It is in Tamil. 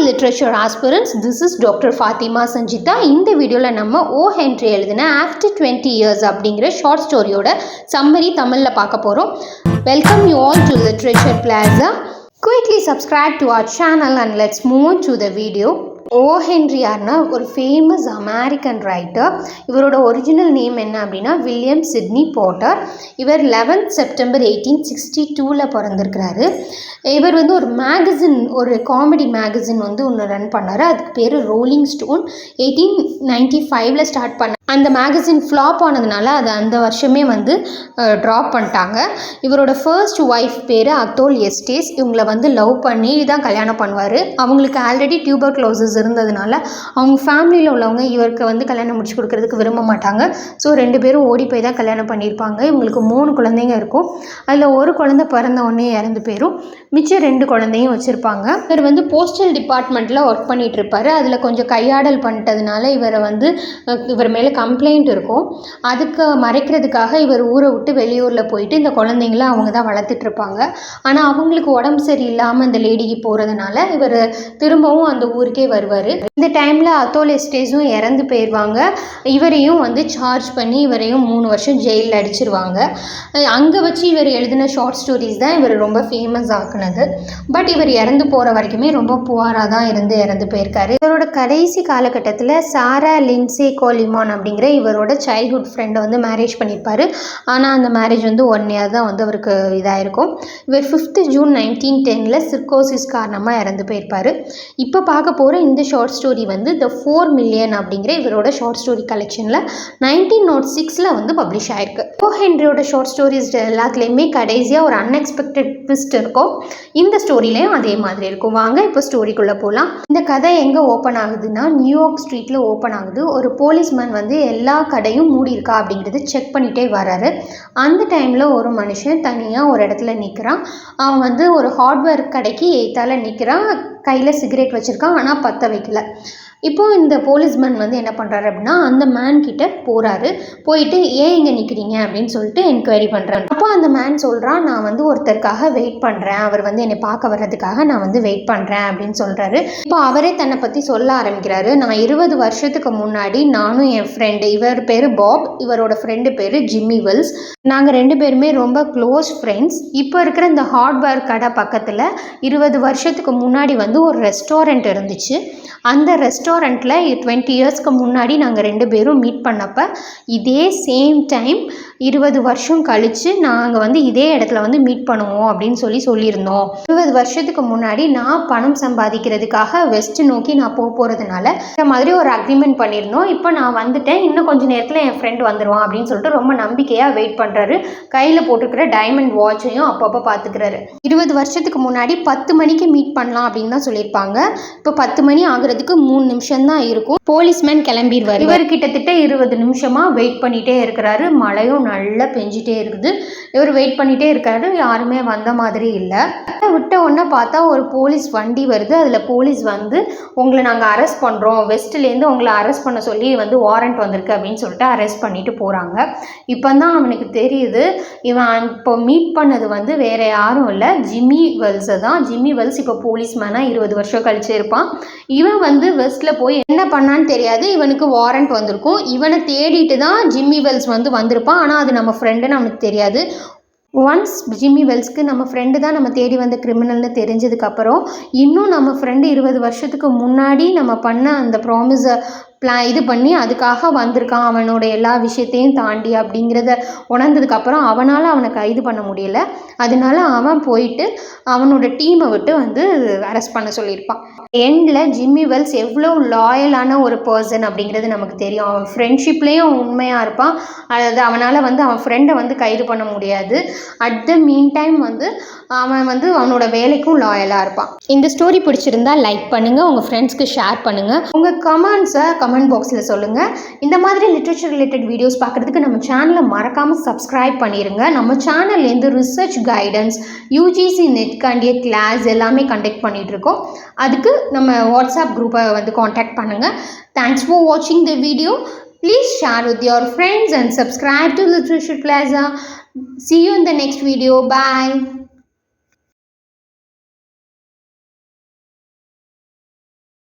Literature aspirants, this is doctor Fathima Sanjitha. இந்த வீடியோவில் நம்ம ஓ ஹென்றி எழுதின ஆஃப்டர் 20 இயர்ஸ் அப்படிங்கிற ஷார்ட் ஸ்டோரியோட சம்மரி தமிழில் பார்க்க போகிறோம். Welcome you all to literature plaza. Quickly subscribe to our channel and let's move on to the video. O Henry யார்னா ஒரு ஃபேமஸ் அமெரிக்கன் ரைட்டர். இவரோட ஒரிஜினல் நேம் என்ன அப்படின்னா வில்லியம் சிட்னி போர்ட்டர். இவர் 11th செப்டம்பர் 1862 பிறந்திருக்கிறாரு. இவர் வந்து ஒரு மேகசின், ஒரு காமெடி மேகசின் வந்து ஒன்று ரன் பண்ணார். அதுக்கு பேர் ரோலிங் ஸ்டோன். 1895 ஸ்டார்ட் பண்ண அந்த மேகசின் ஃப்ளாப் ஆனதுனால அது அந்த வருஷமே வந்து ட்ராப் பண்ணிட்டாங்க. இவரோட ஃபர்ஸ்ட் ஒய்ஃப் பேர் அத்தோல் எஸ்டேஸ். இவங்களை வந்து லவ் பண்ணி தான் கல்யாணம் பண்ணுவார். அவங்களுக்கு ஆல்ரெடி டியூபர்குலோசிஸ் இருந்ததுனால அவங்க ஃபேமிலியில் உள்ளவங்க இவருக்கு வந்து கல்யாணம் முடிச்சு கொடுக்கறதுக்கு விரும்ப மாட்டாங்க. ஸோ 2 பேரும் ஓடி போய் தான் கல்யாணம் பண்ணியிருப்பாங்க. இவங்களுக்கு 3 குழந்தைங்க இருக்கும். அதில் ஒரு குழந்தை பிறந்த உடனே இறந்து போயிடும். மிச்சம் 2 குழந்தையும் வச்சுருப்பாங்க. இவர் வந்து போஸ்டல் டிபார்ட்மெண்ட்டில் ஒர்க் பண்ணிகிட்டு இருப்பார். அதில் கொஞ்சம் கையாடல் பண்ணிட்டதுனால இவர் மேலே கம்ப்ளைண்ட் இருக்கும். அதுக்கு மறைக்கிறதுக்காக இவர் ஊரை விட்டு வெளியூரில் போயிட்டு இந்த குழந்தைங்கள அவங்க தான் வளர்த்துட்ருப்பாங்க. ஆனால் அவங்களுக்கு உடம்பு சரியில்லாமல் இந்த லேடிக்கு போகிறதுனால இவர் திரும்பவும் அந்த ஊருக்கே வருவார். இந்த டைமில் அத்தோல் எஸ்டேஸும் இறந்து போயிடுவாங்க. இவரையும் வந்து சார்ஜ் பண்ணி இவரையும் 3 வருஷம் ஜெயிலில் அடிச்சிருவாங்க. அங்கே வச்சு இவர் எழுதின ஷார்ட் ஸ்டோரிஸ் தான் இவர் ரொம்ப ஃபேமஸ் ஆக்குனது. பட் இவர் இறந்து போகிற வரைக்குமே ரொம்ப புவராக தான் இறந்து போயிருக்காரு. இவரோட கடைசி காலகட்டத்தில் சாரா லின்சே கோலிமான் அப்படிங்கிற இவரோட சைல்ட்ஹுட் ஃப்ரெண்டை வந்து மேரேஜ் பண்ணியிருப்பார். ஆனால் அந்த மேரேஜ் வந்து 1 இயர் தான் வந்து அவருக்கு இதாகிருக்கும். இவர் 5th ஜூன் 1910 சிர்கோசிஸ் காரணமாக இறந்து போயிருப்பார். இப்போ பார்க்க போகிற இந்த ஷார்ட் ஸ்டோரி வந்து த 4 மில்லியன் அப்படிங்கிற இவரோட ஷார்ட் ஸ்டோரி கலெக்ஷனில் 1906 வந்து பப்ளிஷ் ஆயிருக்கு. ஓ ஹென்ரியோட ஷார்ட் ஸ்டோரிஸ் எல்லாத்துலேயுமே கடைசியாக ஒரு அன்எக்ஸ்பெக்டட் ட்விஸ்ட் இருக்கும். இந்த ஸ்டோரிலையும் அதே மாதிரி இருக்கும். வாங்க இப்போ ஸ்டோரிக்குள்ளே போகலாம். இந்த கதை எங்கே ஓப்பன் ஆகுதுன்னா நியூயார்க் ஸ்ட்ரீட்டில் ஓப்பன் ஆகுது. ஒரு போலீஸ்மேன் வந்து எல்லா கடையும் மூடி இருக்கா அப்படிங்கிறது செக் பண்ணிகிட்டே வராரு. அந்த டைமில் ஒரு மனுஷன் தனியாக ஒரு இடத்துல நிற்கிறான். அவன் வந்து ஒரு ஹார்ட்வேர் கடைக்கு எய்த்தால நிற்கிறான். கையில் சிகரெட் வச்சுருக்கான், ஆனால் பற்ற வைக்கல. இப்போது இந்த போலீஸ்மேன் வந்து என்ன பண்ணுறாரு அப்படின்னா அந்த மேன் கிட்ட போகிறாரு. போயிட்டு ஏன் இங்கே நிற்கிறீங்க அப்படின்னு சொல்லிட்டு என்கொயரி பண்ணுறாரு. அப்போ அந்த மேன் சொல்கிறான், நான் வந்து ஒருத்தருக்காக வெயிட் பண்ணுறேன், அவர் வந்து என்னை பார்க்க வர்றதுக்காக நான் வந்து வெயிட் பண்ணுறேன் அப்படின்னு சொல்கிறாரு. இப்போ அவரே தன்னை பற்றி சொல்ல ஆரம்பிக்கிறாரு. நான் 20 வருஷத்துக்கு முன்னாடி நானும் என் ஃப்ரெண்டு, இவர் பேர் பாப், இவரோட ஃப்ரெண்டு பேர் ஜிம்மி வெல்ஸ், நாங்கள் 2 பேருமே ரொம்ப க்ளோஸ் ஃப்ரெண்ட்ஸ். இப்போ இருக்கிற இந்த ஹார்ட்வேர் கடை பக்கத்தில் 20 வருஷத்துக்கு முன்னாடி வந்து ஒரு ரெஸ்டாரண்ட் இருந்துச்சு. அந்த ரெஸ்டாரண்ட்டில் 20 இயர்ஸ்க்கு முன்னாடி நாங்கள் 2 பேரும் மீட் பண்ணப்போ இதே சேம் டைம் 20 வருஷம் கழித்து நாங்கள் வந்து இதே இடத்துல வந்து மீட் பண்ணுவோம் அப்படின்னு சொல்லியிருந்தோம். 20 வருஷத்துக்கு முன்னாடி நான் பணம் சம்பாதிக்கிறதுக்காக வெஸ்ட் நோக்கி நான் போகிறதுனால இந்த மாதிரி ஒரு அக்ரிமெண்ட் பண்ணியிருந்தோம். இப்போ நான் வந்துட்டேன், இன்னும் கொஞ்சம் நேரத்தில் என் ஃப்ரெண்ட் வந்துடுவான் அப்படின்னு சொல்லிட்டு ரொம்ப நம்பிக்கையாக வெயிட் பண்ணுறாரு. கையில் போட்டுக்கிற டைமண்ட் வாட்சையும் அப்பப்போ பார்த்துக்கிறாரு. 20 வருஷத்துக்கு முன்னாடி 10 மணிக்கு மீட் பண்ணலாம் அப்படின்னு தான் சொல்லியிருப்பாங்க. இப்போ 10 மணி ஆகுறதுக்கு 3 நிமிஷம் தான் இருக்கும். போலீஸ்மேன் கிளம்பிடுவார். இவர் கிட்டத்தட்ட 20 நிமிஷமாக வெயிட் பண்ணிகிட்டே இருக்கிறாரு. மழையும் நல்லா பெஞ்சிட்டே இருக்குது. இவர் வெயிட் பண்ணிகிட்டே இருக்காரு. யாருமே வந்த மாதிரி இல்லை. விட்ட உடனே பார்த்தா ஒரு போலீஸ் வண்டி வருது. அதில் போலீஸ் வந்து உங்களை நாங்கள் அரெஸ்ட் பண்ணுறோம், வெஸ்ட்லேருந்து உங்களை அரெஸ்ட் பண்ண சொல்லி வந்து வாரண்ட் வந்திருக்கு அப்படின்னு சொல்லிட்டு அரெஸ்ட் பண்ணிட்டு போகிறாங்க. இப்போ தான் அவனுக்கு தெரியுது இவன் இப்போ மீட் பண்ணது வந்து வேற யாரும் இல்லை, ஜிம்மி வெல்ஸை தான். ஜிம்மி வெல்ஸ் இப்போ போலீஸ்மேனாக 20 வருஷம் கழிச்சு இருப்பான். இவன் வந்து வெஸ்ட்டில் போய் என்ன பண்ணான்னு தெரியாது. இவனுக்கு வாரண்ட் வந்திருக்கும். இவனை தேடிட்டு தான் ஜிம்மி வெல்ஸ் வந்து வந்திருப்பான். ஆனால் அது நம்ம ஃப்ரெண்டுன்னு அவனுக்கு தெரியாது. ஒன்ஸ் ஜிம்மி வெல்ஸ்க்கு நம்ம ஃப்ரெண்டு தான் நம்ம தேடி வந்த கிரிமினல்னு தெரிஞ்சதுக்கப்புறம் இன்னும் நம்ம ஃப்ரெண்டு 20 வருஷத்துக்கு முன்னாடி நம்ம பண்ண அந்த ப்ராமிஸை இது பண்ணி அதுக்காக வந்திருக்கான், அவனோட எல்லா விஷயத்தையும் தாண்டி அப்படிங்கிறத உணர்ந்ததுக்கப்புறம் அவனால் அவனை கைது பண்ண முடியல. அதனால அவன் போயிட்டு அவனோட டீமை விட்டு வந்து அரெஸ்ட் பண்ண சொல்லியிருப்பான். எண்டில் ஜிம்மி வெல்ஸ் எவ்வளோ லாயலான ஒரு பர்சன் அப்படிங்கிறது நமக்கு தெரியும். அவன் ஃப்ரெண்ட்ஷிப்லேயும் உண்மையாக இருப்பான். அதாவது அவனால் வந்து அவன் ஃப்ரெண்டை வந்து கைது பண்ண முடியாது. அட் த மீன் டைம் வந்து அவன் வந்து அவனோட வேலைக்கும் லாயலாக இருப்பான். இந்த ஸ்டோரி பிடிச்சிருந்தா லைக் பண்ணுங்கள், உங்கள் ஃப்ரெண்ட்ஸ்க்கு ஷேர் பண்ணுங்கள், உங்கள் கமெண்ட்ஸை கமெண்ட் பாக்ஸில் சொல்லுங்கள். இந்த மாதிரி லிட்ரேச்சர் ரிலேட்டட் வீடியோஸ் பார்க்குறதுக்கு நம்ம சேனலை மறக்காமல் சப்ஸ்கிரைப் பண்ணிடுங்க. நம்ம சேனல்லேருந்து ரிசர்ச் கைடன்ஸ், யூஜிசி நெட்காண்டிய கிளாஸ் எல்லாமே கண்டக்ட் பண்ணிகிட்ருக்கோம். அதுக்கு நம்ம வாட்ஸ்அப் குரூப்பை வந்து காண்டாக்ட் பண்ணுங்கள். தேங்க்ஸ் ஃபார் வாட்சிங் the video. Please share with your friends and subscribe to Literature Plaza. See you in the next video. Bye.